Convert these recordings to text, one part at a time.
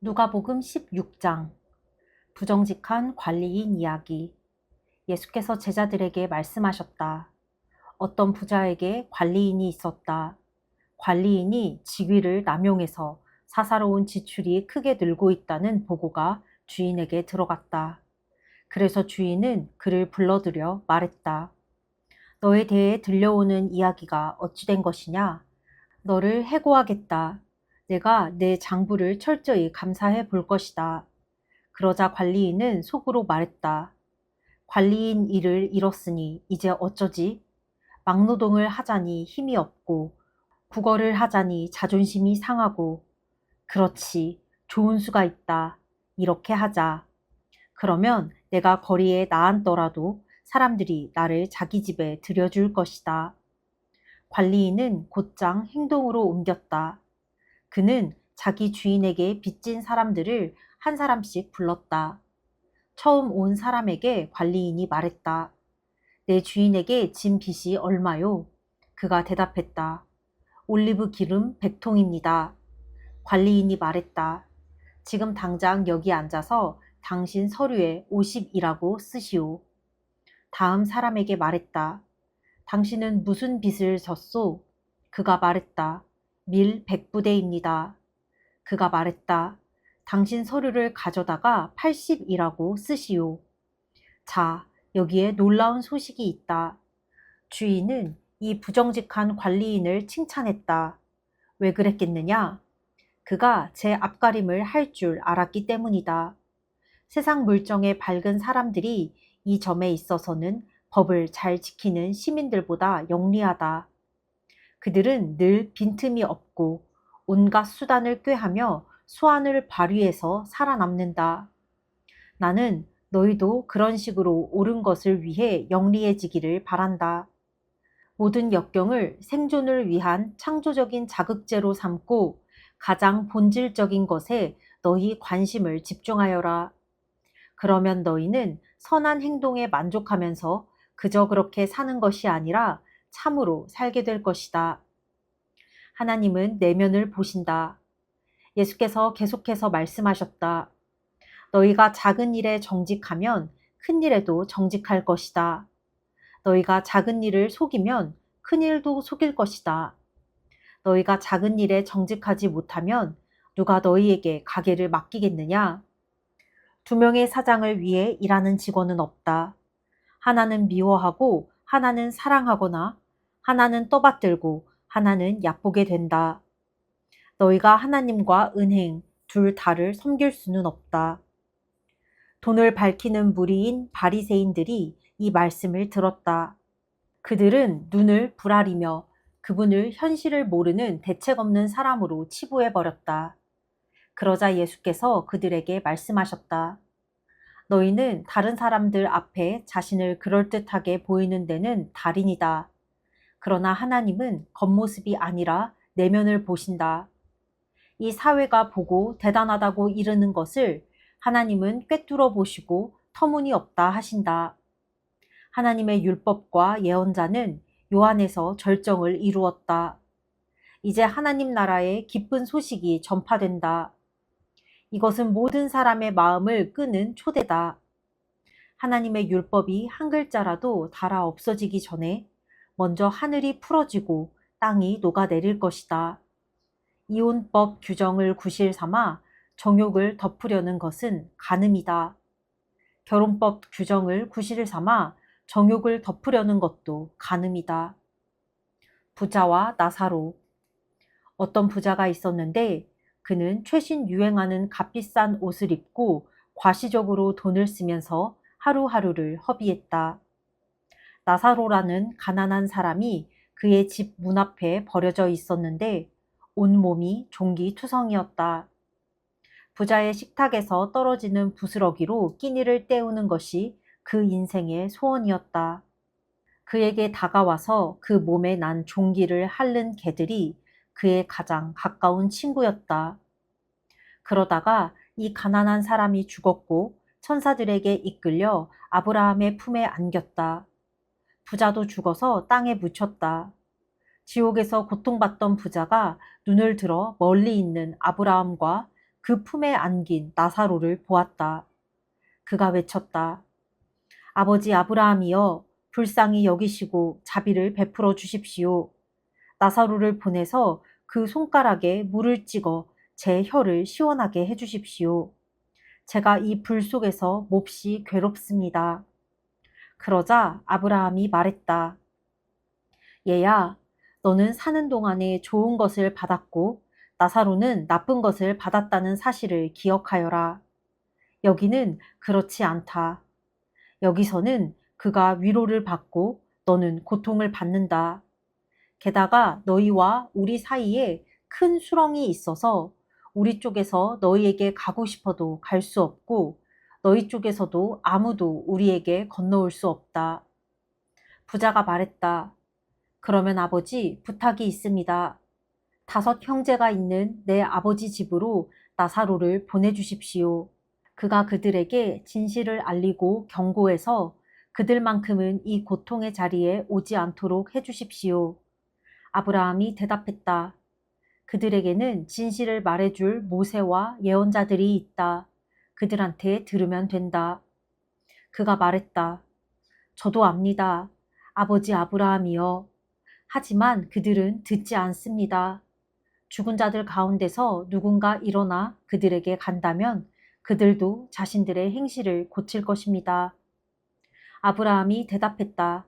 누가복음 16장 부정직한 관리인 이야기. 예수께서 제자들에게 말씀하셨다. 어떤 부자에게 관리인이 있었다. 관리인이 직위를 남용해서 사사로운 지출이 크게 늘고 있다는 보고가 주인에게 들어갔다. 그래서 주인은 그를 불러들여 말했다. 너에 대해 들려오는 이야기가 어찌 된 것이냐? 너를 해고하겠다. 내가 내 장부를 철저히 감사해 볼 것이다. 그러자 관리인은 속으로 말했다. 관리인 일을 잃었으니 이제 어쩌지? 막노동을 하자니 힘이 없고 국어를 하자니 자존심이 상하고 그렇지, 좋은 수가 있다. 이렇게 하자. 그러면 내가 거리에 나앉더라도 사람들이 나를 자기 집에 들여줄 것이다. 관리인은 곧장 행동으로 옮겼다. 그는 자기 주인에게 빚진 사람들을 한 사람씩 불렀다. 처음 온 사람에게 관리인이 말했다. 내 주인에게 진 빚이 얼마요? 그가 대답했다. 올리브 기름 100통입니다. 관리인이 말했다. 지금 당장 여기 앉아서 당신 서류에 50이라고 쓰시오. 다음 사람에게 말했다. 당신은 무슨 빚을 졌소? 그가 말했다. 밀 100부대입니다. 그가 말했다. 당신 서류를 가져다가 80이라고 쓰시오. 자, 여기에 놀라운 소식이 있다. 주인은 이 부정직한 관리인을 칭찬했다. 왜 그랬겠느냐? 그가 제 앞가림을 할 줄 알았기 때문이다. 세상 물정에 밝은 사람들이 이 점에 있어서는 법을 잘 지키는 시민들보다 영리하다. 그들은 늘 빈틈이 없고 온갖 수단을 꾀하며 수완을 발휘해서 살아남는다. 나는 너희도 그런 식으로 옳은 것을 위해 영리해지기를 바란다. 모든 역경을 생존을 위한 창조적인 자극제로 삼고 가장 본질적인 것에 너희 관심을 집중하여라. 그러면 너희는 선한 행동에 만족하면서 그저 그렇게 사는 것이 아니라 참으로 살게 될 것이다. 하나님은 내면을 보신다. 예수께서 계속해서 말씀하셨다. 너희가 작은 일에 정직하면 큰 일에도 정직할 것이다. 너희가 작은 일을 속이면 큰 일도 속일 것이다. 너희가 작은 일에 정직하지 못하면 누가 너희에게 가게를 맡기겠느냐? 두 명의 사장을 위해 일하는 직원은 없다. 하나는 미워하고 하나는 사랑하거나 하나는 떠받들고 하나는 얕보게 된다. 너희가 하나님과 은행 둘 다를 섬길 수는 없다. 돈을 밝히는 무리인 바리새인들이 이 말씀을 들었다. 그들은 눈을 부라리며 그분을 현실을 모르는 대책 없는 사람으로 치부해버렸다. 그러자 예수께서 그들에게 말씀하셨다. 너희는 다른 사람들 앞에 자신을 그럴듯하게 보이는 데는 달인이다. 그러나 하나님은 겉모습이 아니라 내면을 보신다. 이 사회가 보고 대단하다고 이르는 것을 하나님은 꿰뚫어 보시고 터무니없다 하신다. 하나님의 율법과 예언자는 요한에서 절정을 이루었다. 이제 하나님 나라의 기쁜 소식이 전파된다. 이것은 모든 사람의 마음을 끄는 초대다. 하나님의 율법이 한 글자라도 닳아 없어지기 전에 먼저 하늘이 풀어지고 땅이 녹아내릴 것이다. 이혼법 규정을 구실 삼아 정욕을 덮으려는 것은 간음이다. 결혼법 규정을 구실 삼아 정욕을 덮으려는 것도 간음이다. 부자와 나사로. 어떤 부자가 있었는데 그는 최신 유행하는 값비싼 옷을 입고 과시적으로 돈을 쓰면서 하루하루를 허비했다. 나사로라는 가난한 사람이 그의 집 문 앞에 버려져 있었는데 온몸이 종기투성이었다. 부자의 식탁에서 떨어지는 부스러기로 끼니를 때우는 것이 그 인생의 소원이었다. 그에게 다가와서 그 몸에 난 종기를 핥는 개들이 그의 가장 가까운 친구였다. 그러다가 이 가난한 사람이 죽었고 천사들에게 이끌려 아브라함의 품에 안겼다. 부자도 죽어서 땅에 묻혔다. 지옥에서 고통받던 부자가 눈을 들어 멀리 있는 아브라함과 그 품에 안긴 나사로를 보았다. 그가 외쳤다. 아버지 아브라함이여, 불쌍히 여기시고 자비를 베풀어 주십시오. 나사로를 보내서 그 손가락에 물을 찍어 제 혀를 시원하게 해주십시오. 제가 이 불 속에서 몹시 괴롭습니다. 그러자 아브라함이 말했다. 얘야, 너는 사는 동안에 좋은 것을 받았고 나사로는 나쁜 것을 받았다는 사실을 기억하여라. 여기는 그렇지 않다. 여기서는 그가 위로를 받고 너는 고통을 받는다. 게다가 너희와 우리 사이에 큰 수렁이 있어서 우리 쪽에서 너희에게 가고 싶어도 갈 수 없고 너희 쪽에서도 아무도 우리에게 건너올 수 없다. 부자가 말했다. 그러면 아버지, 부탁이 있습니다. 5 형제가 있는 내 아버지 집으로 나사로를 보내주십시오. 그가 그들에게 진실을 알리고 경고해서 그들만큼은 이 고통의 자리에 오지 않도록 해주십시오. 아브라함이 대답했다. 그들에게는 진실을 말해줄 모세와 예언자들이 있다. 그들한테 들으면 된다. 그가 말했다. 저도 압니다. 아버지 아브라함이여. 하지만 그들은 듣지 않습니다. 죽은 자들 가운데서 누군가 일어나 그들에게 간다면 그들도 자신들의 행실을 고칠 것입니다. 아브라함이 대답했다.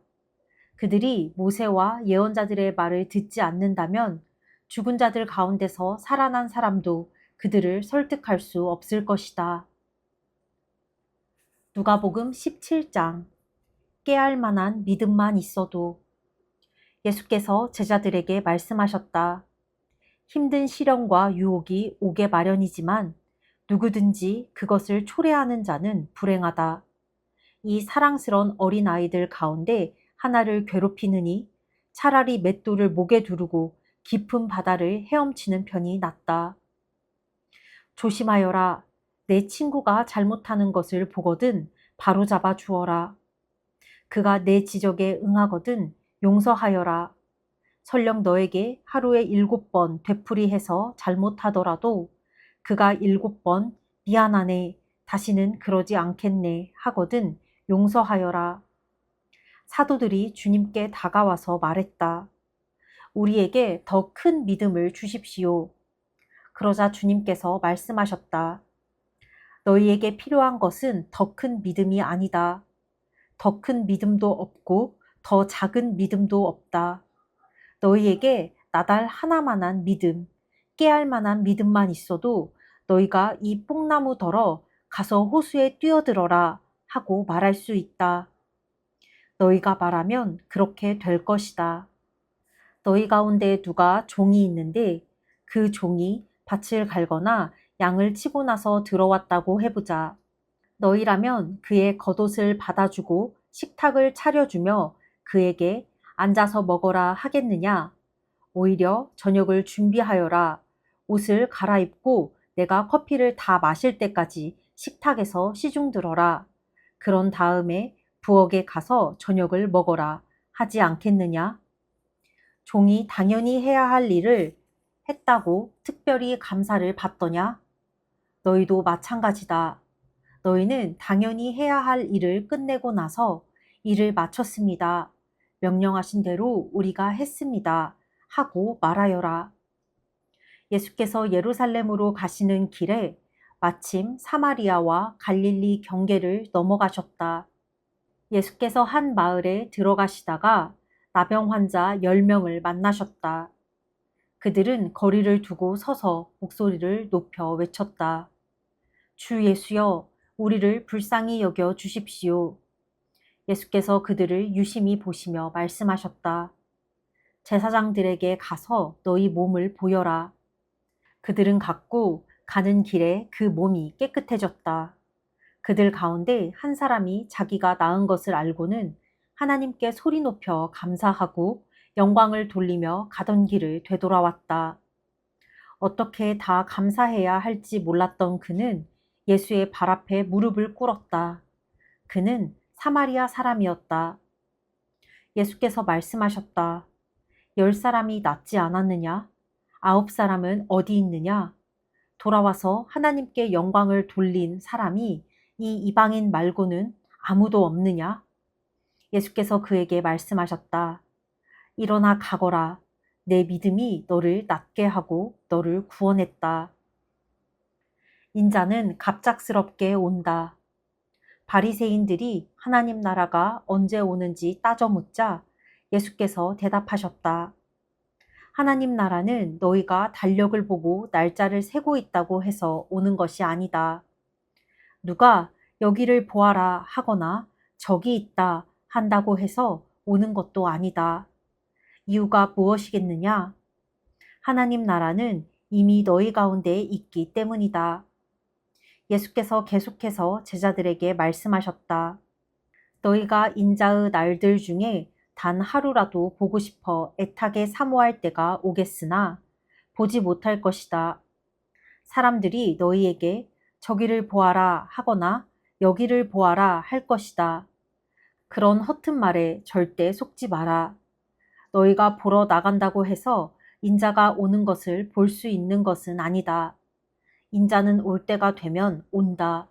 그들이 모세와 예언자들의 말을 듣지 않는다면 죽은 자들 가운데서 살아난 사람도 그들을 설득할 수 없을 것이다. 누가복음 17장. 깨알 만한 믿음만 있어도. 예수께서 제자들에게 말씀하셨다. 힘든 시련과 유혹이 오게 마련이지만 누구든지 그것을 초래하는 자는 불행하다. 이 사랑스런 어린아이들 가운데 하나를 괴롭히느니 차라리 맷돌을 목에 두르고 깊은 바다를 헤엄치는 편이 낫다. 조심하여라. 내 친구가 잘못하는 것을 보거든 바로잡아 주어라. 그가 내 지적에 응하거든 용서하여라. 설령 너에게 하루에 7번 되풀이해서 잘못하더라도 그가 7번 미안하네, 다시는 그러지 않겠네 하거든 용서하여라. 사도들이 주님께 다가와서 말했다. 우리에게 더 큰 믿음을 주십시오. 그러자 주님께서 말씀하셨다. 너희에게 필요한 것은 더 큰 믿음이 아니다. 더 큰 믿음도 없고 더 작은 믿음도 없다. 너희에게 나달 하나만한 믿음, 깨알 만한 믿음만 있어도 너희가 이 뽕나무더러 가서 호수에 뛰어들어라 하고 말할 수 있다. 너희가 말하면 그렇게 될 것이다. 너희 가운데 누가 종이 있는데 그 종이 밭을 갈거나 양을 치고 나서 들어왔다고 해보자. 너희라면 그의 겉옷을 받아주고 식탁을 차려주며 그에게 앉아서 먹어라 하겠느냐? 오히려 저녁을 준비하여라. 옷을 갈아입고 내가 커피를 다 마실 때까지 식탁에서 시중들어라. 그런 다음에 부엌에 가서 저녁을 먹어라 하지 않겠느냐? 종이 당연히 해야 할 일을 했다고 특별히 감사를 받더냐? 너희도 마찬가지다. 너희는 당연히 해야 할 일을 끝내고 나서 일을 마쳤습니다. 명령하신 대로 우리가 했습니다. 하고 말하여라. 예수께서 예루살렘으로 가시는 길에 마침 사마리아와 갈릴리 경계를 넘어가셨다. 예수께서 한 마을에 들어가시다가 나병 환자 10명을 만나셨다. 그들은 거리를 두고 서서 목소리를 높여 외쳤다. 주 예수여, 우리를 불쌍히 여겨 주십시오. 예수께서 그들을 유심히 보시며 말씀하셨다. 제사장들에게 가서 너희 몸을 보여라. 그들은 갔고 가는 길에 그 몸이 깨끗해졌다. 그들 가운데 한 사람이 자기가 나은 것을 알고는 하나님께 소리 높여 감사하고 영광을 돌리며 가던 길을 되돌아왔다. 어떻게 다 감사해야 할지 몰랐던 그는 예수의 발 앞에 무릎을 꿇었다. 그는 사마리아 사람이었다. 예수께서10 사람이 낫지 않았느냐? 9 사람은 어디 있느냐? 돌아와서 하나님께 영광을 돌린 사람이 이 이방인 말고는 아무도 없느냐? 예수께서 그에게 말씀하셨다. 일어나 가거라. 내 믿음이 너를 낫게 하고 너를 구원했다. 인자는 갑작스럽게 온다. 바리새인들이 하나님 나라가 언제 오는지 따져 묻자 예수께서 대답하셨다. 하나님 나라는 너희가 달력을 보고 날짜를 세고 있다고 해서 오는 것이 아니다. 누가 여기를 보아라 하거나 저기 있다 한다고 해서 오는 것도 아니다. 이유가 무엇이겠느냐? 하나님 나라는 이미 너희 가운데 있기 때문이다. 예수께서 계속해서 제자들에게 말씀하셨다. 너희가 인자의 날들 중에 단 하루라도 보고 싶어 애타게 사모할 때가 오겠으나 보지 못할 것이다. 사람들이 너희에게 저기를 보아라 하거나 여기를 보아라 할 것이다. 그런 허튼 말에 절대 속지 마라. 너희가 보러 나간다고 해서 인자가 오는 것을 볼 수 있는 것은 아니다. 인자는 올 때가 되면 온다.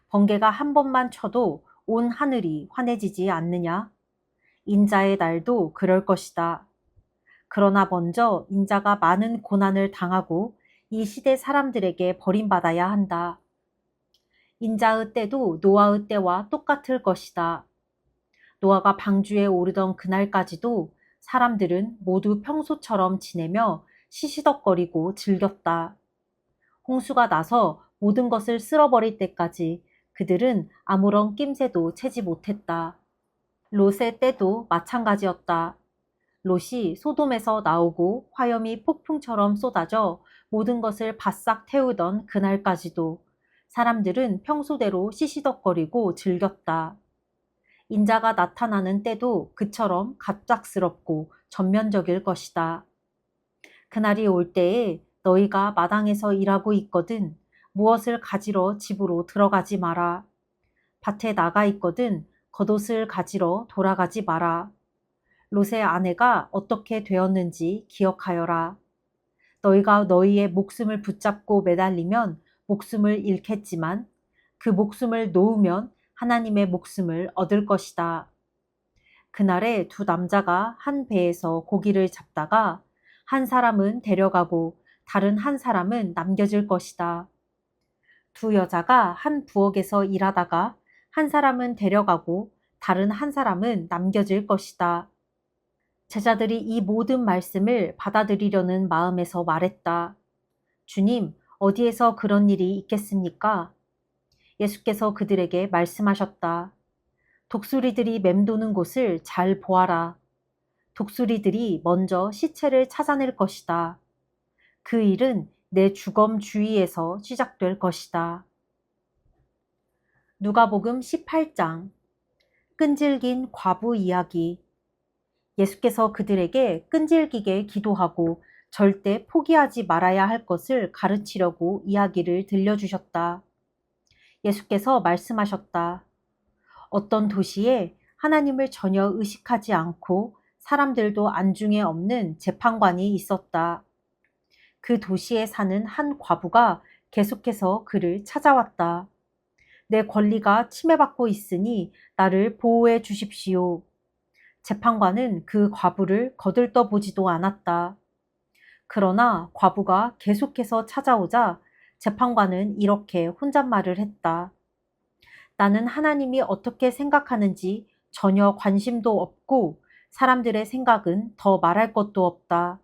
번개가 한 번만 쳐도 온 하늘이 환해지지 않느냐? 인자의 날도 그럴 것이다. 그러나 먼저 인자가 많은 고난을 당하고 이 시대 사람들에게 버림받아야 한다. 인자의 때도 노아의 때와 똑같을 것이다. 노아가 방주에 오르던 그날까지도 사람들은 모두 평소처럼 지내며 시시덕거리고 즐겼다. 홍수가 나서 모든 것을 쓸어버릴 때까지 그들은 아무런 낌새도 채지 못했다. 롯의 때도 마찬가지였다. 롯이 소돔에서 나오고 화염이 폭풍처럼 쏟아져 모든 것을 바싹 태우던 그날까지도 사람들은 평소대로 시시덕거리고 즐겼다. 인자가 나타나는 때도 그처럼 갑작스럽고 전면적일 것이다. 그날이 올 때에 너희가 마당에서 일하고 있거든 무엇을 가지러 집으로 들어가지 마라. 밭에 나가 있거든 겉옷을 가지러 돌아가지 마라. 롯의 아내가 어떻게 되었는지 기억하여라. 너희가 너희의 목숨을 붙잡고 매달리면 목숨을 잃겠지만 그 목숨을 놓으면 하나님의 목숨을 얻을 것이다. 그날에 두 남자가 한 배에서 고기를 잡다가 한 사람은 데려가고 다른 한 사람은 남겨질 것이다. 두 여자가 한 부엌에서 일하다가 한 사람은 데려가고 다른 한 사람은 남겨질 것이다. 제자들이 이 모든 말씀을 받아들이려는 마음에서 말했다. 주님, 어디에서 그런 일이 있겠습니까? 예수께서 그들에게 말씀하셨다. 독수리들이 맴도는 곳을 잘 보아라. 독수리들이 먼저 시체를 찾아낼 것이다. 그 일은 내 주검 주위에서 시작될 것이다. 누가복음 18장 끈질긴 과부 이야기. 예수께서 그들에게 끈질기게 기도하고 절대 포기하지 말아야 할 것을 가르치려고 이야기를 들려주셨다. 예수께서 말씀하셨다. 어떤 도시에 하나님을 전혀 의식하지 않고 사람들도 안중에 없는 재판관이 있었다. 그 도시에 사는 한 과부가 계속해서 그를 찾아왔다. 내 권리가 침해받고 있으니 나를 보호해 주십시오. 재판관은 그 과부를 거들떠보지도 않았다. 그러나 과부가 계속해서 찾아오자 재판관은 이렇게 혼잣말을 했다. 나는 하나님이 어떻게 생각하는지 전혀 관심도 없고 사람들의 생각은 더 말할 것도 없다.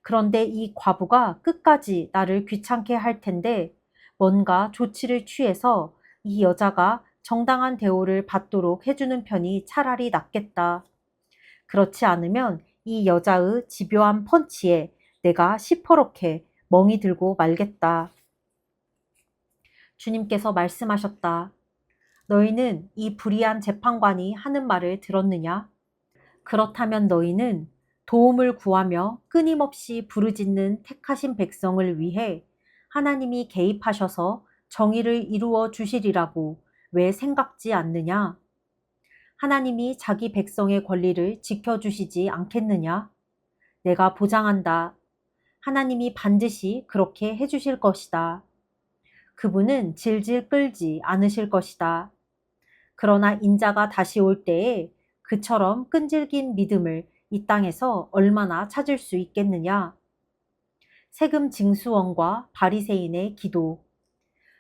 그런데 이 과부가 끝까지 나를 귀찮게 할 텐데 뭔가 조치를 취해서 이 여자가 정당한 대우를 받도록 해주는 편이 차라리 낫겠다. 그렇지 않으면 이 여자의 집요한 펀치에 내가 시퍼렇게 멍이 들고 말겠다. 주님께서 말씀하셨다. 너희는 이 불의한 재판관이 하는 말을 들었느냐? 그렇다면 너희는 도움을 구하며 끊임없이 부르짖는 택하신 백성을 위해 하나님이 개입하셔서 정의를 이루어 주시리라고 왜 생각지 않느냐? 하나님이 자기 백성의 권리를 지켜주시지 않겠느냐? 내가 보장한다. 하나님이 반드시 그렇게 해주실 것이다. 그분은 질질 끌지 않으실 것이다. 그러나 인자가 다시 올 때에 그처럼 끈질긴 믿음을 이 땅에서 얼마나 찾을 수 있겠느냐? 세금 징수원과 바리새인의 기도.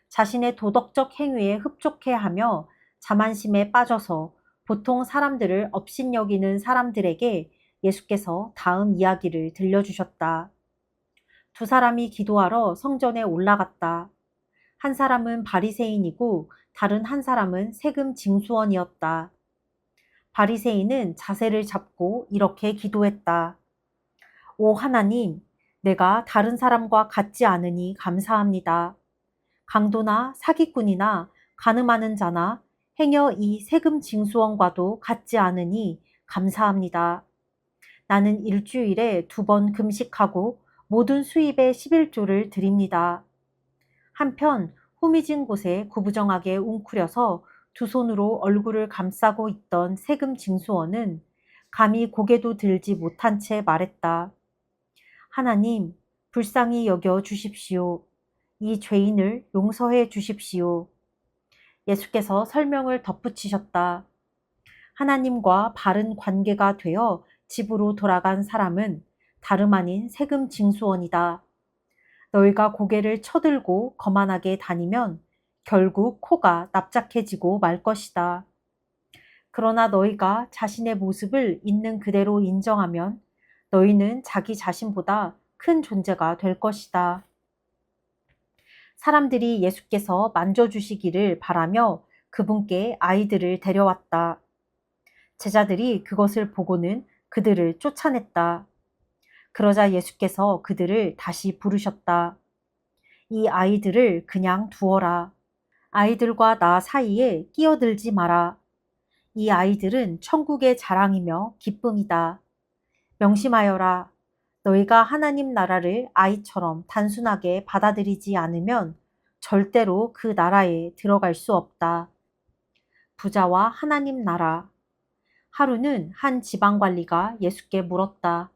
자신의 도덕적 행위에 흡족해하며 자만심에 빠져서 보통 사람들을 업신여기는 사람들에게 예수께서 다음 이야기를 들려주셨다. 두 사람이 기도하러 성전에 올라갔다. 한 사람은 바리새인이고 다른 한 사람은 세금 징수원이었다. 바리새인은 자세를 잡고 이렇게 기도했다. 오 하나님, 내가 다른 사람과 같지 않으니 감사합니다. 강도나 사기꾼이나 가늠하는 자나 행여 이 세금 징수원과도 같지 않으니 감사합니다. 나는 일주일에 2번 금식하고 모든 수입의 11조를 드립니다. 한편 후미진 곳에 구부정하게 웅크려서 두 손으로 얼굴을 감싸고 있던 세금 징수원은 감히 고개도 들지 못한 채 말했다. 하나님, 불쌍히 여겨 주십시오. 이 죄인을 용서해 주십시오. 예수께서 설명을 덧붙이셨다. 하나님과 바른 관계가 되어 집으로 돌아간 사람은 다름 아닌 세금 징수원이다. 너희가 고개를 쳐들고 거만하게 다니면 결국 코가 납작해지고 말 것이다. 그러나 너희가 자신의 모습을 있는 그대로 인정하면 너희는 자기 자신보다 큰 존재가 될 것이다. 사람들이 예수께서 만져주시기를 바라며 그분께 아이들을 데려왔다. 제자들이 그것을 보고는 그들을 쫓아냈다. 그러자 예수께서 그들을 다시 부르셨다. 이 아이들을 그냥 두어라. 아이들과 나 사이에 끼어들지 마라. 이 아이들은 천국의 자랑이며 기쁨이다. 명심하여라. 너희가 하나님 나라를 아이처럼 단순하게 받아들이지 않으면 절대로 그 나라에 들어갈 수 없다. 부자와 하나님 나라. 하루는 한 지방관리가 예수께 물었다.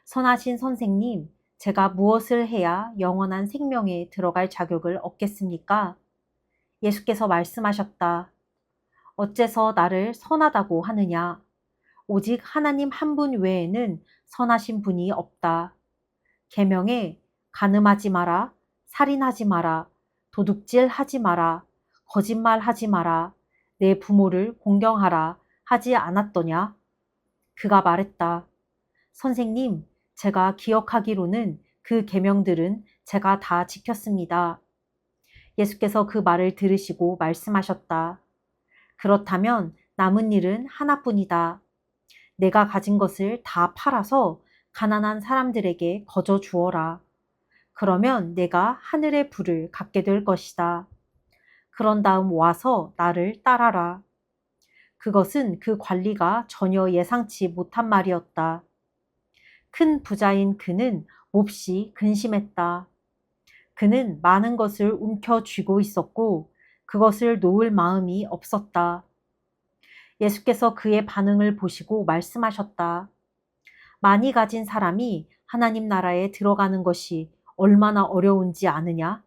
선하신 선생님, 제가 무엇을 해야 영원한 생명에 들어갈 자격을 얻겠습니까? 예수께서 말씀하셨다. 어째서 나를 선하다고 하느냐? 오직 하나님 한 분 외에는 선하신 분이 없다. 계명에 간음하지 마라, 살인하지 마라, 도둑질하지 마라, 거짓말하지 마라, 내 부모를 공경하라 하지 않았더냐? 그가 말했다. 선생님, 제가 기억하기로는 그 계명들은 제가 다 지켰습니다. 예수께서 그 말을 들으시고 말씀하셨다. 그렇다면 남은 일은 하나뿐이다. 내가 가진 것을 다 팔아서 가난한 사람들에게 거저 주어라. 그러면 내가 하늘의 부를 갖게 될 것이다. 그런 다음 와서 나를 따라라. 그것은 그 관리가 전혀 예상치 못한 말이었다. 큰 부자인 그는 몹시 근심했다. 그는 많은 것을 움켜쥐고 있었고 그것을 놓을 마음이 없었다. 예수께서 그의 반응을 보시고 말씀하셨다. 많이 가진 사람이 하나님 나라에 들어가는 것이 얼마나 어려운지 아느냐?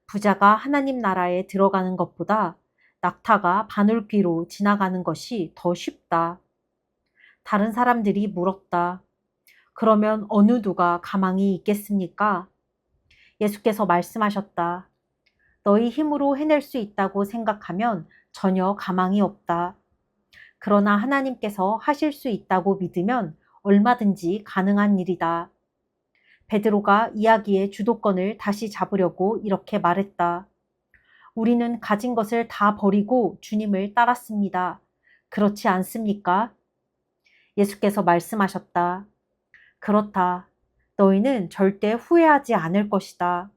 부자가 하나님 나라에 들어가는 것보다 낙타가 바늘귀로 지나가는 것이 더 쉽다. 다른 사람들이 물었다. 그러면 어느 누가 가망이 있겠습니까? 예수께서 말씀하셨다. 너희 힘으로 해낼 수 있다고 생각하면 전혀 가망이 없다. 그러나 하나님께서 하실 수 있다고 믿으면 얼마든지 가능한 일이다. 베드로가 이야기의 주도권을 다시 잡으려고 이렇게 말했다. 우리는 가진 것을 다 버리고 주님을 따랐습니다. 그렇지 않습니까? 예수께서 말씀하셨다. 그렇다. 너희는 절대 후회하지 않을 것이다.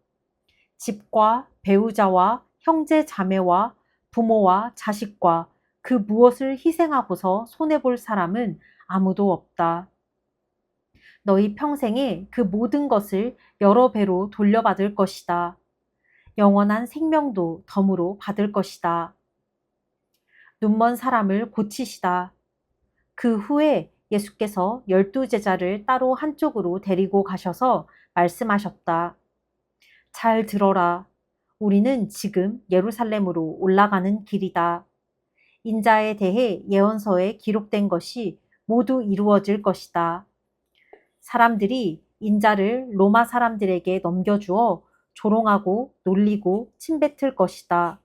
집과 배우자와 형제 자매와 부모와 자식과 그 무엇을 희생하고서 손해볼 사람은 아무도 없다. 너희 평생에 그 모든 것을 여러 배로 돌려받을 것이다. 영원한 생명도 덤으로 받을 것이다. 눈먼 사람을 고치시다. 그 후에 예수께서 12제자를 따로 한쪽으로 데리고 가셔서 말씀하셨다. 잘 들어라. 우리는 지금 예루살렘으로 올라가는 길이다. 인자에 대해 예언서에 기록된 것이 모두 이루어질 것이다. 사람들이 인자를 로마 사람들에게 넘겨주어 조롱하고 놀리고 침뱉을 것이다.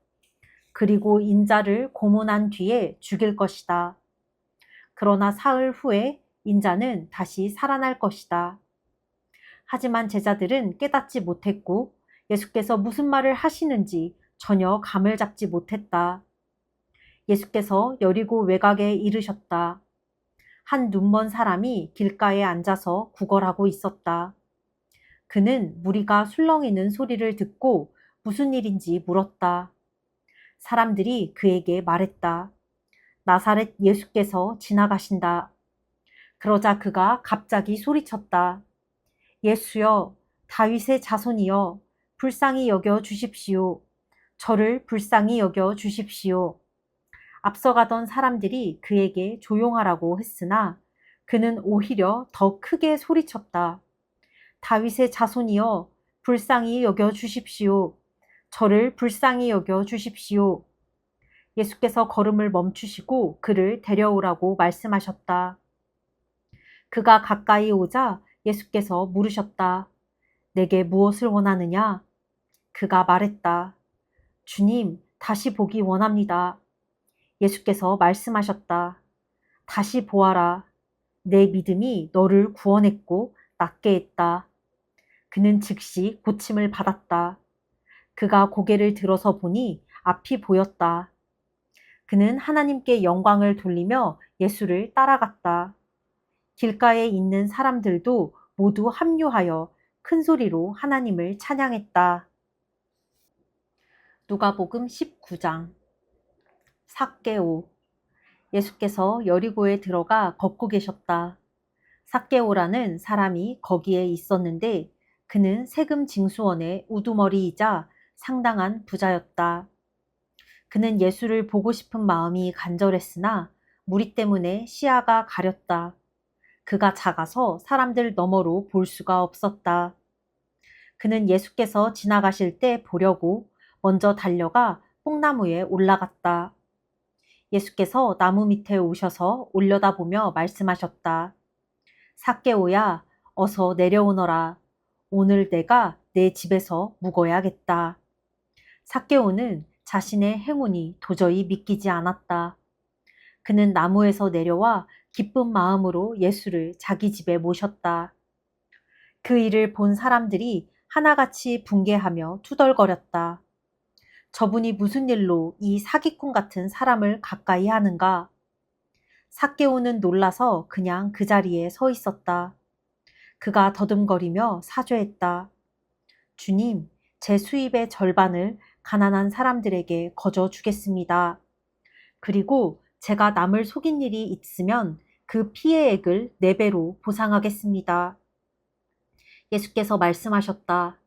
그리고 인자를 고문한 뒤에 죽일 것이다. 그러나 사흘 후에 인자는 다시 살아날 것이다. 하지만 제자들은 깨닫지 못했고 예수께서 무슨 말을 하시는지 전혀 감을 잡지 못했다. 예수께서 여리고 외곽에 이르셨다. 한 눈먼 사람이 길가에 앉아서 구걸하고 있었다. 그는 무리가 술렁이는 소리를 듣고 무슨 일인지 물었다. 사람들이 그에게 말했다. 나사렛 예수께서 지나가신다. 그러자 그가 갑자기 소리쳤다. 예수여, 다윗의 자손이여, 불쌍히 여겨 주십시오. 저를 불쌍히 여겨 주십시오. 앞서가던 사람들이 그에게 조용하라고 했으나 그는 오히려 더 크게 소리쳤다. 다윗의 자손이여, 불쌍히 여겨 주십시오. 저를 불쌍히 여겨 주십시오. 예수께서 걸음을 멈추시고 그를 데려오라고 말씀하셨다. 그가 가까이 오자 예수께서 물으셨다. 내게 무엇을 원하느냐? 그가 말했다. 주님, 다시 보기 원합니다. 예수께서 말씀하셨다. 다시 보아라. 내 믿음이 너를 구원했고 낫게 했다. 그는 즉시 고침을 받았다. 그가 고개를 들어서 보니 앞이 보였다. 그는 하나님께 영광을 돌리며 예수를 따라갔다. 길가에 있는 사람들도 모두 합류하여 큰 소리로 하나님을 찬양했다. 누가복음 19장. 삭개오. 예수께서 여리고에 들어가 걷고 계셨다. 삭개오라는 사람이 거기에 있었는데 그는 세금 징수원의 우두머리이자 상당한 부자였다. 그는 예수를 보고 싶은 마음이 간절했으나 무리 때문에 시야가 가렸다. 그가 작아서 사람들 너머로 볼 수가 없었다. 그는 예수께서 지나가실 때 보려고 먼저 달려가 뽕나무에 올라갔다. 예수께서 나무 밑에 오셔서 올려다보며 말씀하셨다. 삭개오야, 어서 내려오너라. 오늘 내가 내 집에서 묵어야겠다. 삭개오는 자신의 행운이 도저히 믿기지 않았다. 그는 나무에서 내려와 기쁜 마음으로 예수를 자기 집에 모셨다. 그 일을 본 사람들이 하나같이 붕괴하며 투덜거렸다. 저분이 무슨 일로 이 사기꾼 같은 사람을 가까이 하는가? 삭개오는 놀라서 그냥 그 자리에 서 있었다. 그가 더듬거리며 사죄했다. 주님, 제 수입의 절반을 가난한 사람들에게 거저 주겠습니다. 그리고 제가 남을 속인 일이 있으면 그 피해액을 4배로 보상하겠습니다. 예수께서 말씀하셨다.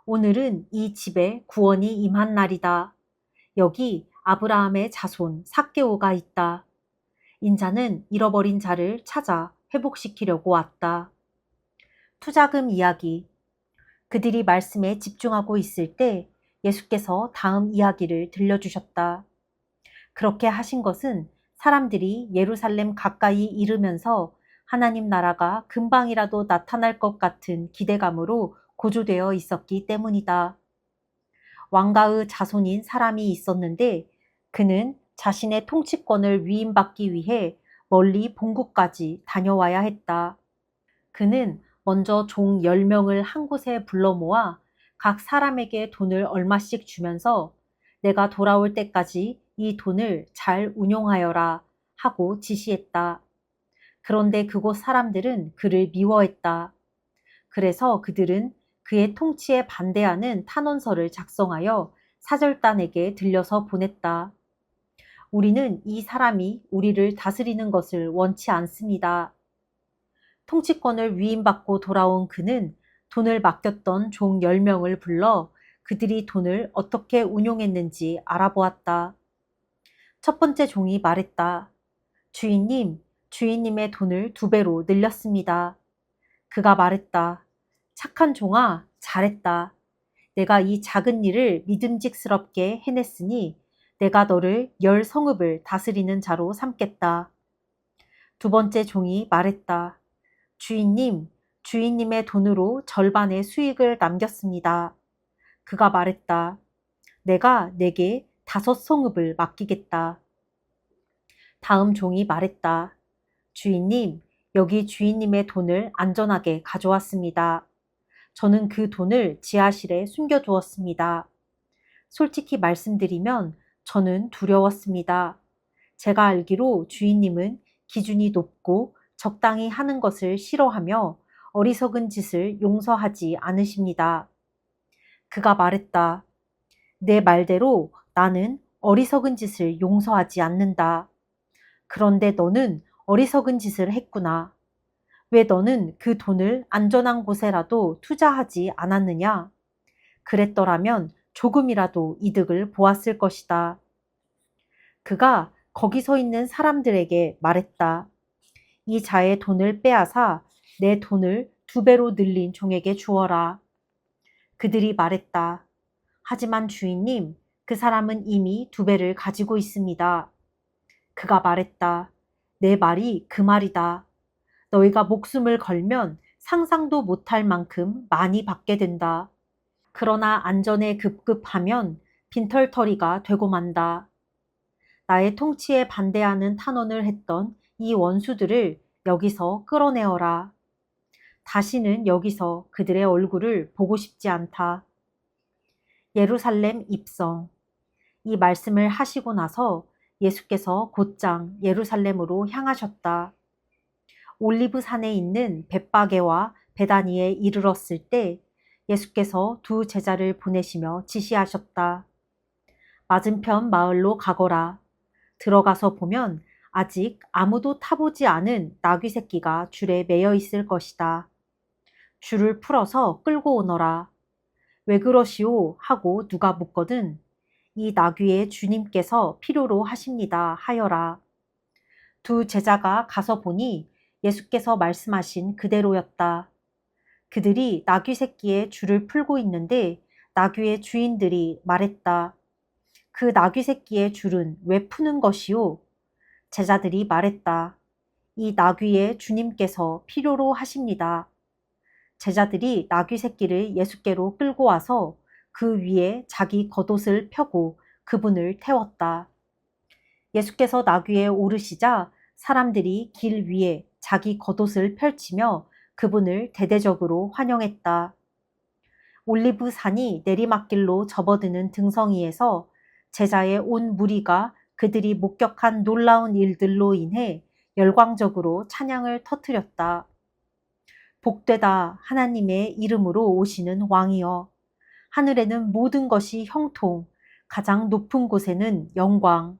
오늘은 이 집에 구원이 임한 날이다. 여기 아브라함의 자손 삭개오가 있다. 인자는 잃어버린 자를 찾아 회복시키려고 왔다. 투자금 이야기. 그들이 말씀에 집중하고 있을 때 예수께서 다음 이야기를 들려주셨다. 그렇게 하신 것은 사람들이 예루살렘 가까이 이르면서 하나님 나라가 금방이라도 나타날 것 같은 기대감으로 고조되어 있었기 때문이다. 왕가의 자손인 사람이 있었는데 그는 자신의 통치권을 위임받기 위해 멀리 본국까지 다녀와야 했다. 그는 먼저 종 10명을 한 곳에 불러 모아 각 사람에게 돈을 얼마씩 주면서 내가 돌아올 때까지 이 돈을 잘 운용하여라 하고 지시했다. 그런데 그곳 사람들은 그를 미워했다. 그래서 그들은 그의 통치에 반대하는 탄원서를 작성하여 사절단에게 들려서 보냈다. 우리는 이 사람이 우리를 다스리는 것을 원치 않습니다. 통치권을 위임받고 돌아온 그는 돈을 맡겼던 종 10명을 불러 그들이 돈을 어떻게 운용했는지 알아보았다. 첫 번째 종이 말했다. 주인님, 주인님의 돈을 2배로 늘렸습니다. 그가 말했다. 착한 종아, 잘했다. 내가 이 작은 일을 믿음직스럽게 해냈으니 내가 너를 10성읍을 다스리는 자로 삼겠다. 2번째 종이 말했다. 주인님, 주인님의 돈으로 절반의 수익을 남겼습니다. 그가 말했다. 내가 내게 5성읍을 맡기겠다. 다음 종이 말했다. 주인님, 여기 주인님의 돈을 안전하게 가져왔습니다. 저는 그 돈을 지하실에 숨겨두었습니다. 솔직히 말씀드리면 저는 두려웠습니다. 제가 알기로 주인님은 기준이 높고 적당히 하는 것을 싫어하며 어리석은 짓을 용서하지 않으십니다. 그가 말했다. 내 말대로 나는 어리석은 짓을 용서하지 않는다. 그런데 너는 어리석은 짓을 했구나. 왜 너는 그 돈을 안전한 곳에라도 투자하지 않았느냐? 그랬더라면 조금이라도 이득을 보았을 것이다. 그가 거기 서 있는 사람들에게 말했다. 이 자의 돈을 빼앗아 내 돈을 2배로 늘린 종에게 주어라. 그들이 말했다. 하지만 주인님, 그 사람은 이미 2배를 가지고 있습니다. 그가 말했다. 내 말이 그 말이다. 너희가 목숨을 걸면 상상도 못할 만큼 많이 받게 된다. 그러나 안전에 급급하면 빈털터리가 되고 만다. 나의 통치에 반대하는 탄원을 했던 이 원수들을 여기서 끌어내어라. 다시는 여기서 그들의 얼굴을 보고 싶지 않다. 예루살렘 입성. 이 말씀을 하시고 나서 예수께서 곧장 예루살렘으로 향하셨다. 올리브 산에 있는 벳바게와 베다니에 이르렀을 때 예수께서 2 제자를 보내시며 지시하셨다. 맞은편 마을로 가거라. 들어가서 보면 아직 아무도 타보지 않은 나귀 새끼가 줄에 매여 있을 것이다. 줄을 풀어서 끌고 오너라. 왜 그러시오? 하고 누가 묻거든 이 나귀의 주님께서 필요로 하십니다 하여라. 2 제자가 가서 보니 예수께서 말씀하신 그대로였다. 그들이 나귀 새끼의 줄을 풀고 있는데 나귀의 주인들이 말했다. 그 나귀 새끼의 줄은 왜 푸는 것이오? 제자들이 말했다. 이 나귀의 주님께서 필요로 하십니다. 제자들이 나귀 새끼를 예수께로 끌고 와서 그 위에 자기 겉옷을 펴고 그분을 태웠다. 예수께서 나귀에 오르시자 사람들이 길 위에 자기 겉옷을 펼치며 그분을 대대적으로 환영했다. 올리브 산이 내리막길로 접어드는 등성이에서 제자의 온 무리가 그들이 목격한 놀라운 일들로 인해 열광적으로 찬양을 터뜨렸다. 복되다 하나님의 이름으로 오시는 왕이여. 하늘에는 모든 것이 형통, 가장 높은 곳에는 영광.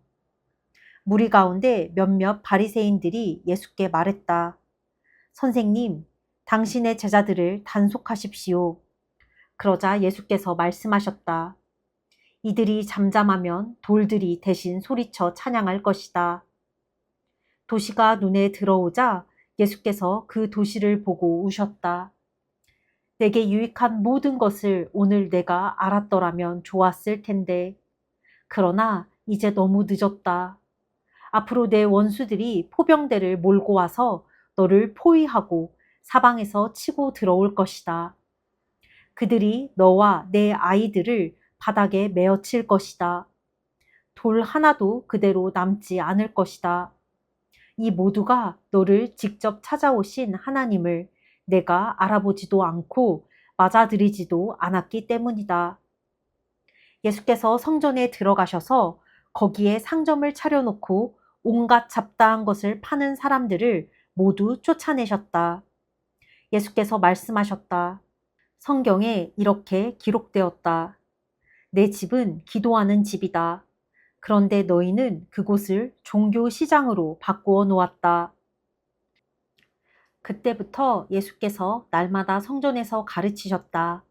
무리 가운데 몇몇 바리새인들이 예수께 말했다. 선생님, 당신의 제자들을 단속하십시오. 그러자 예수께서 말씀하셨다. 이들이 잠잠하면 돌들이 대신 소리쳐 찬양할 것이다. 도시가 눈에 들어오자 예수께서 그 도시를 보고 우셨다. 내게 유익한 모든 것을 오늘 내가 알았더라면 좋았을 텐데. 그러나 이제 너무 늦었다. 앞으로 내 원수들이 포병대를 몰고 와서 너를 포위하고 사방에서 치고 들어올 것이다. 그들이 너와 내 아이들을 바닥에 메어칠 것이다. 돌 하나도 그대로 남지 않을 것이다. 이 모두가 너를 직접 찾아오신 하나님을 내가 알아보지도 않고 맞아들이지도 않았기 때문이다. 예수께서 성전에 들어가셔서 거기에 상점을 차려놓고 온갖 잡다한 것을 파는 사람들을 모두 쫓아내셨다. 예수께서 말씀하셨다. 성경에 이렇게 기록되었다. 내 집은 기도하는 집이다. 그런데 너희는 그곳을 종교 시장으로 바꾸어 놓았다. 그때부터 예수께서 날마다 성전에서 가르치셨다.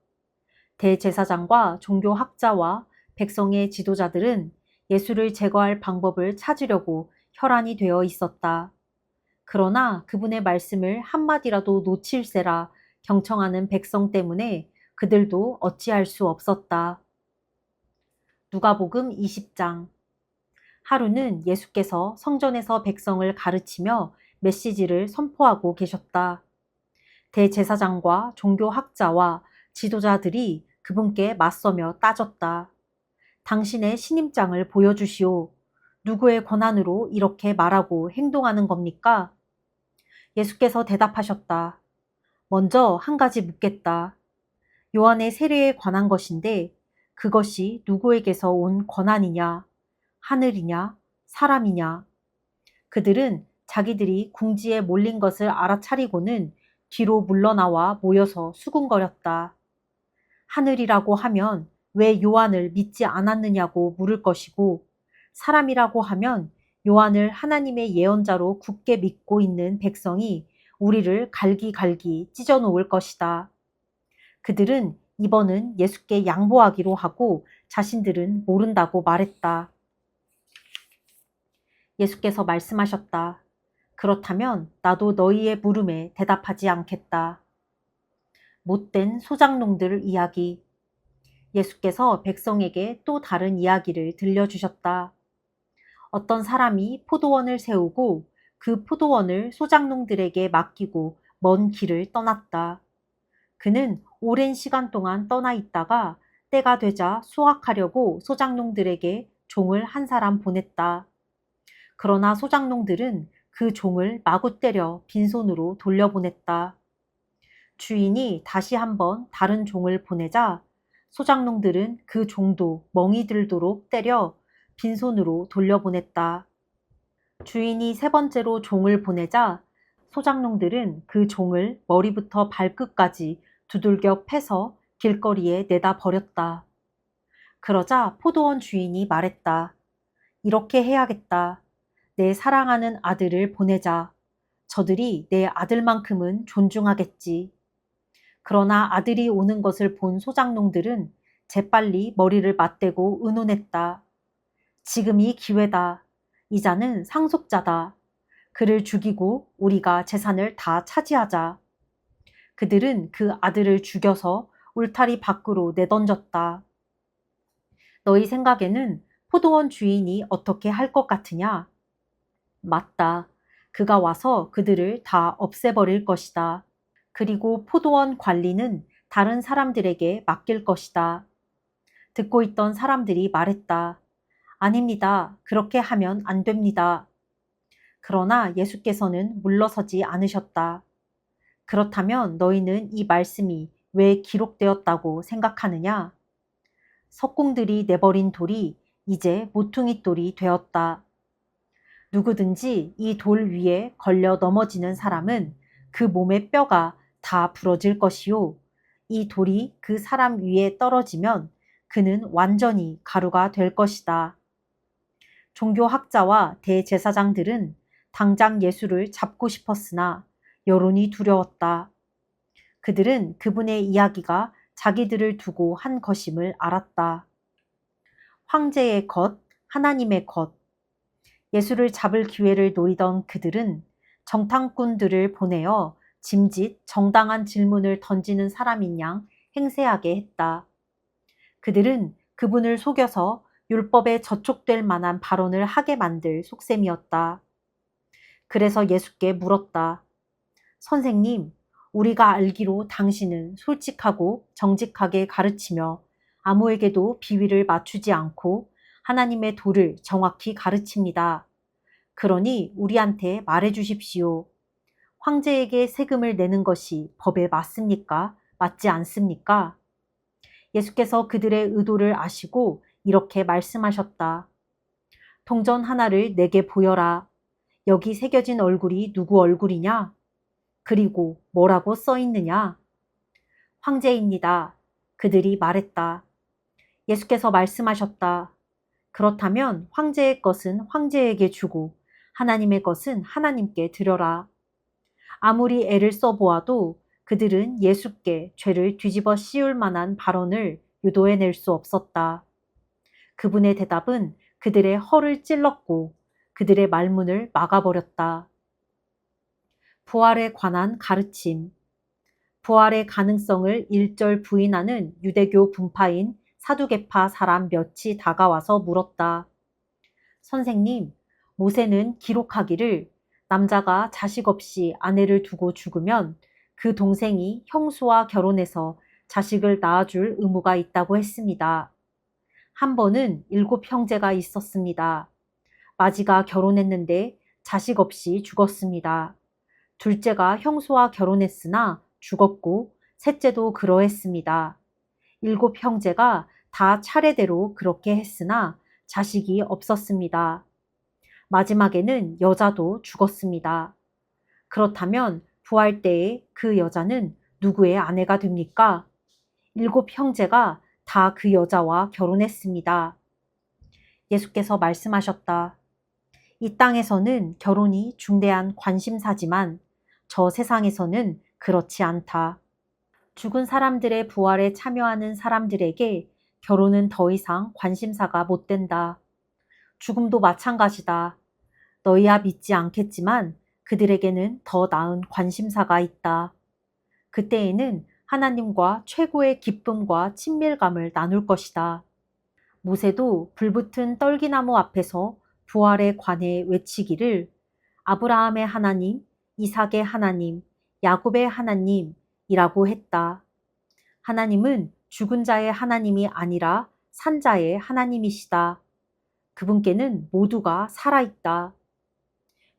대제사장과 종교학자와 백성의 지도자들은 예수를 제거할 방법을 찾으려고 혈안이 되어 있었다. 그러나 그분의 말씀을 한마디라도 놓칠세라 경청하는 백성 때문에 그들도 어찌할 수 없었다. 누가복음 20장. 하루는 예수께서 성전에서 백성을 가르치며 메시지를 선포하고 계셨다. 대제사장과 종교학자와 지도자들이 그분께 맞서며 따졌다. 당신의 신임장을 보여주시오. 누구의 권한으로 이렇게 말하고 행동하는 겁니까? 예수께서 대답하셨다. 먼저 한 가지 묻겠다. 요한의 세례에 관한 것인데 그것이 누구에게서 온 권한이냐? 하늘이냐? 사람이냐? 그들은 자기들이 궁지에 몰린 것을 알아차리고는 뒤로 물러나와 모여서 수군거렸다. 하늘이라고 하면 왜 요한을 믿지 않았느냐고 물을 것이고, 사람이라고 하면 요한을 하나님의 예언자로 굳게 믿고 있는 백성이 우리를 갈기갈기 찢어놓을 것이다. 그들은 이번은 예수께 양보하기로 하고 자신들은 모른다고 말했다. 예수께서 말씀하셨다. 그렇다면 나도 너희의 물음에 대답하지 않겠다. 못된 소작농들 이야기. 예수께서 백성에게 또 다른 이야기를 들려주셨다. 어떤 사람이 포도원을 세우고 그 포도원을 소작농들에게 맡기고 먼 길을 떠났다. 그는 오랜 시간 동안 떠나 있다가 때가 되자 수확하려고 소작농들에게 종을 한 사람 보냈다. 그러나 소작농들은 그 종을 마구 때려 빈손으로 돌려보냈다. 주인이 다시 한번 다른 종을 보내자 소작농들은 그 종도 멍이 들도록 때려 빈손으로 돌려보냈다. 주인이 세 번째로 종을 보내자 소작농들은 그 종을 머리부터 발끝까지 두들겨 패서 길거리에 내다 버렸다. 그러자 포도원 주인이 말했다. 이렇게 해야겠다. 내 사랑하는 아들을 보내자. 저들이 내 아들만큼은 존중하겠지. 그러나 아들이 오는 것을 본 소작농들은 재빨리 머리를 맞대고 의논했다. 지금이 기회다. 이자는 상속자다. 그를 죽이고 우리가 재산을 다 차지하자. 그들은 그 아들을 죽여서 울타리 밖으로 내던졌다. 너희 생각에는 포도원 주인이 어떻게 할 것 같으냐? 맞다. 그가 와서 그들을 다 없애버릴 것이다. 그리고 포도원 관리는 다른 사람들에게 맡길 것이다. 듣고 있던 사람들이 말했다. 아닙니다. 그렇게 하면 안 됩니다. 그러나 예수께서는 물러서지 않으셨다. 그렇다면 너희는 이 말씀이 왜 기록되었다고 생각하느냐? 석공들이 내버린 돌이 이제 모퉁이 돌이 되었다. 누구든지 이 돌 위에 걸려 넘어지는 사람은 그 몸의 뼈가 다 부러질 것이요. 이 돌이 그 사람 위에 떨어지면 그는 완전히 가루가 될 것이다. 종교학자와 대제사장들은 당장 예수를 잡고 싶었으나 여론이 두려웠다. 그들은 그분의 이야기가 자기들을 두고 한 것임을 알았다. 황제의 것, 하나님의 것. 예수를 잡을 기회를 노리던 그들은 정탐꾼들을 보내어 짐짓 정당한 질문을 던지는 사람인 양 행세하게 했다. 그들은 그분을 속여서 율법에 저촉될 만한 발언을 하게 만들 속셈이었다. 그래서 예수께 물었다. 선생님, 우리가 알기로 당신은 솔직하고 정직하게 가르치며 아무에게도 비위를 맞추지 않고 하나님의 도를 정확히 가르칩니다. 그러니 우리한테 말해 주십시오. 황제에게 세금을 내는 것이 법에 맞습니까? 맞지 않습니까? 예수께서 그들의 의도를 아시고 이렇게 말씀하셨다. 동전 하나를 내게 보여라. 여기 새겨진 얼굴이 누구 얼굴이냐? 그리고 뭐라고 써 있느냐? 황제입니다. 그들이 말했다. 예수께서 말씀하셨다. 그렇다면 황제의 것은 황제에게 주고 하나님의 것은 하나님께 드려라. 아무리 애를 써보아도 그들은 예수께 죄를 뒤집어 씌울 만한 발언을 유도해낼 수 없었다. 그분의 대답은 그들의 허를 찔렀고 그들의 말문을 막아버렸다. 부활에 관한 가르침. 부활의 가능성을 일절 부인하는 유대교 분파인 사두개파 사람 몇이 다가와서 물었다. 선생님, 모세는 기록하기를 남자가 자식 없이 아내를 두고 죽으면 그 동생이 형수와 결혼해서 자식을 낳아줄 의무가 있다고 했습니다. 한 번은 7형제가 있었습니다. 마지가 결혼했는데 자식 없이 죽었습니다. 둘째가 형수와 결혼했으나 죽었고 셋째도 그러했습니다. 7형제가 다 차례대로 그렇게 했으나 자식이 없었습니다. 마지막에는 여자도 죽었습니다. 그렇다면 부활 때에 그 여자는 누구의 아내가 됩니까? 7형제가 다 그 여자와 결혼했습니다. 예수께서 말씀하셨다. 이 땅에서는 결혼이 중대한 관심사지만 저 세상에서는 그렇지 않다. 죽은 사람들의 부활에 참여하는 사람들에게 결혼은 더 이상 관심사가 못 된다. 죽음도 마찬가지다. 너희야 믿지 않겠지만 그들에게는 더 나은 관심사가 있다. 그때에는 하나님과 최고의 기쁨과 친밀감을 나눌 것이다. 모세도 불붙은 떨기나무 앞에서 부활에 관해 외치기를 아브라함의 하나님, 이삭의 하나님, 야곱의 하나님이라고 했다. 하나님은 죽은 자의 하나님이 아니라 산자의 하나님이시다. 그분께는 모두가 살아있다.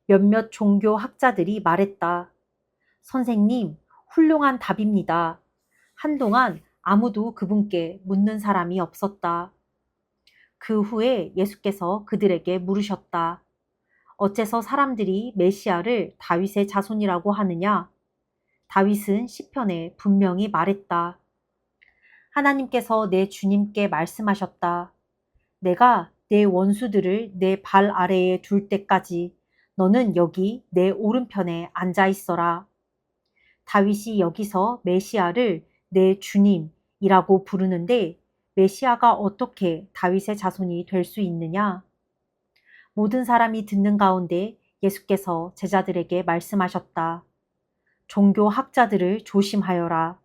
몇몇 종교 학자들이 말했다. 선생님, 훌륭한 답입니다. 한동안 아무도 그분께 묻는 사람이 없었다. 그 후에 예수께서 그들에게 물으셨다. 어째서 사람들이 메시아를 다윗의 자손이라고 하느냐? 다윗은 시편에 분명히 말했다. 하나님께서 내 주님께 말씀하셨다. 내가 내 원수들을 내 발 아래에 둘 때까지 너는 여기 내 오른편에 앉아 있어라. 다윗이 여기서 메시아를 내 주님이라고 부르는데 메시아가 어떻게 다윗의 자손이 될 수 있느냐? 모든 사람이 듣는 가운데 예수께서 제자들에게 말씀하셨다. 종교 학자들을 조심하여라.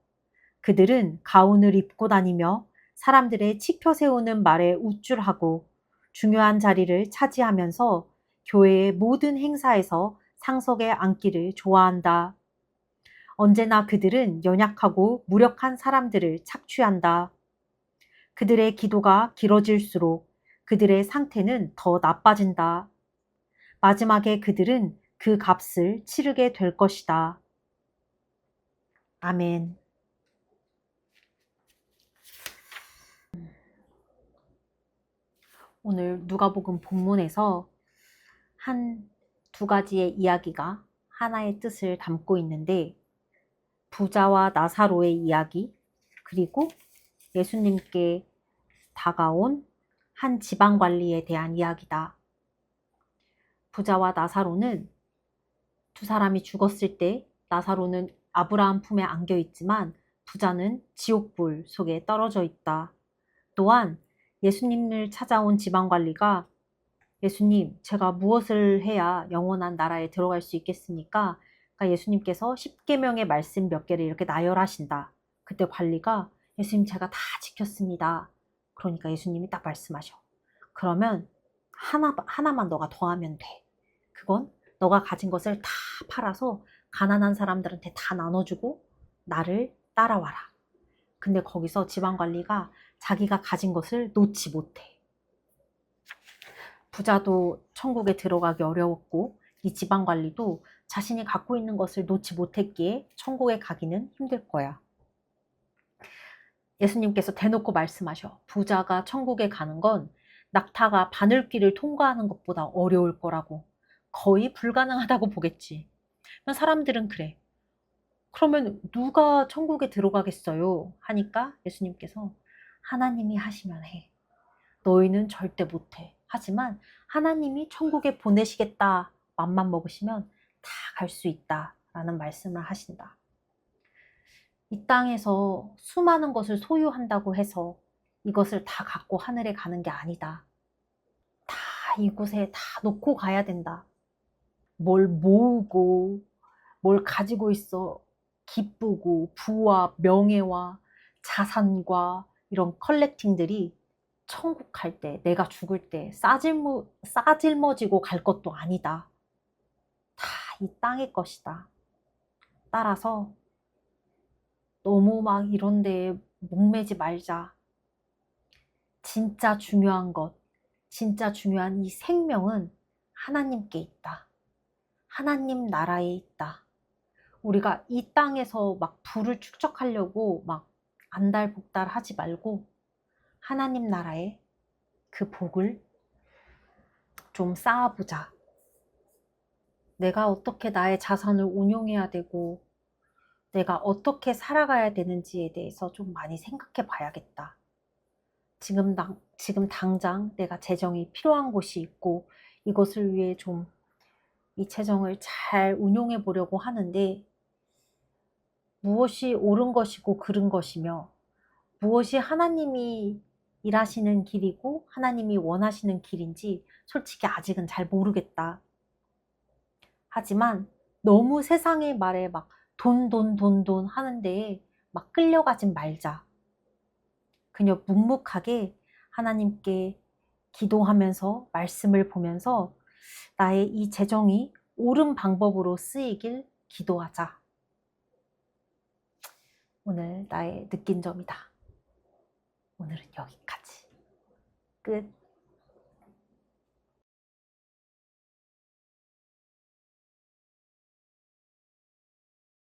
그들은 가운을 입고 다니며 사람들의 치켜 세우는 말에 우쭐하고 중요한 자리를 차지하면서 교회의 모든 행사에서 상석에 앉기를 좋아한다. 언제나 그들은 연약하고 무력한 사람들을 착취한다. 그들의 기도가 길어질수록 그들의 상태는 더 나빠진다. 마지막에 그들은 그 값을 치르게 될 것이다. 아멘. 오늘 누가복음 본문에서 한 두 가지의 이야기가 하나의 뜻을 담고 있는데 부자와 나사로의 이야기 그리고 예수님께 다가온 한 지방관리에 대한 이야기다. 부자와 나사로는 두 사람이 죽었을 때 나사로는 아브라함 품에 안겨 있지만 부자는 지옥불 속에 떨어져 있다. 또한 예수님을 찾아온 지방관리가 예수님, 제가 무엇을 해야 영원한 나라에 들어갈 수 있겠습니까? 그러니까 예수님께서 십계명의 말씀 몇 개를 이렇게 나열하신다. 그때 관리가 예수님 제가 다 지켰습니다. 그러니까 예수님이 딱 말씀하셔. 그러면 하나만 너가 더하면 돼. 그건 너가 가진 것을 다 팔아서 가난한 사람들한테 다 나눠주고 나를 따라와라. 근데 거기서 지방관리가 자기가 가진 것을 놓지 못해. 부자도 천국에 들어가기 어려웠고 이 지방관리도 자신이 갖고 있는 것을 놓지 못했기에 천국에 가기는 힘들 거야. 예수님께서 대놓고 말씀하셔. 부자가 천국에 가는 건 낙타가 바늘길을 통과하는 것보다 어려울 거라고. 거의 불가능하다고 보겠지. 사람들은 그래. 그러면 누가 천국에 들어가겠어요? 하니까 예수님께서 하나님이 하시면 해. 너희는 절대 못해. 하지만 하나님이 천국에 보내시겠다. 맘만 먹으시면 다 갈 수 있다. 라는 말씀을 하신다. 이 땅에서 수많은 것을 소유한다고 해서 이것을 다 갖고 하늘에 가는 게 아니다. 다 이곳에 다 놓고 가야 된다. 뭘 모으고 뭘 가지고 있어 기쁘고 부와 명예와 자산과 이런 컬렉팅들이 천국 갈 때, 내가 죽을 때 싸질머지고 갈 것도 아니다. 다 이 땅의 것이다. 따라서 너무 막 이런 데에 목매지 말자. 진짜 중요한 것, 진짜 중요한 이 생명은 하나님께 있다. 하나님 나라에 있다. 우리가 이 땅에서 막 부를 축적하려고 막 안달복달 하지 말고 하나님 나라에 그 복을 좀 쌓아보자. 내가 어떻게 나의 자산을 운용해야 되고 내가 어떻게 살아가야 되는지에 대해서 좀 많이 생각해 봐야겠다. 지금 당장 내가 재정이 필요한 곳이 있고 이것을 위해 좀 이 재정을 잘 운용해 보려고 하는데 무엇이 옳은 것이고 그른 것이며 무엇이 하나님이 일하시는 길이고 하나님이 원하시는 길인지 솔직히 아직은 잘 모르겠다. 하지만 너무 세상의 말에 막 돈 하는데 막 끌려가진 말자. 그냥 묵묵하게 하나님께 기도하면서 말씀을 보면서 나의 이 재정이 옳은 방법으로 쓰이길 기도하자. 오늘 나의 느낀 점이다. 오늘은 여기까지. 끝.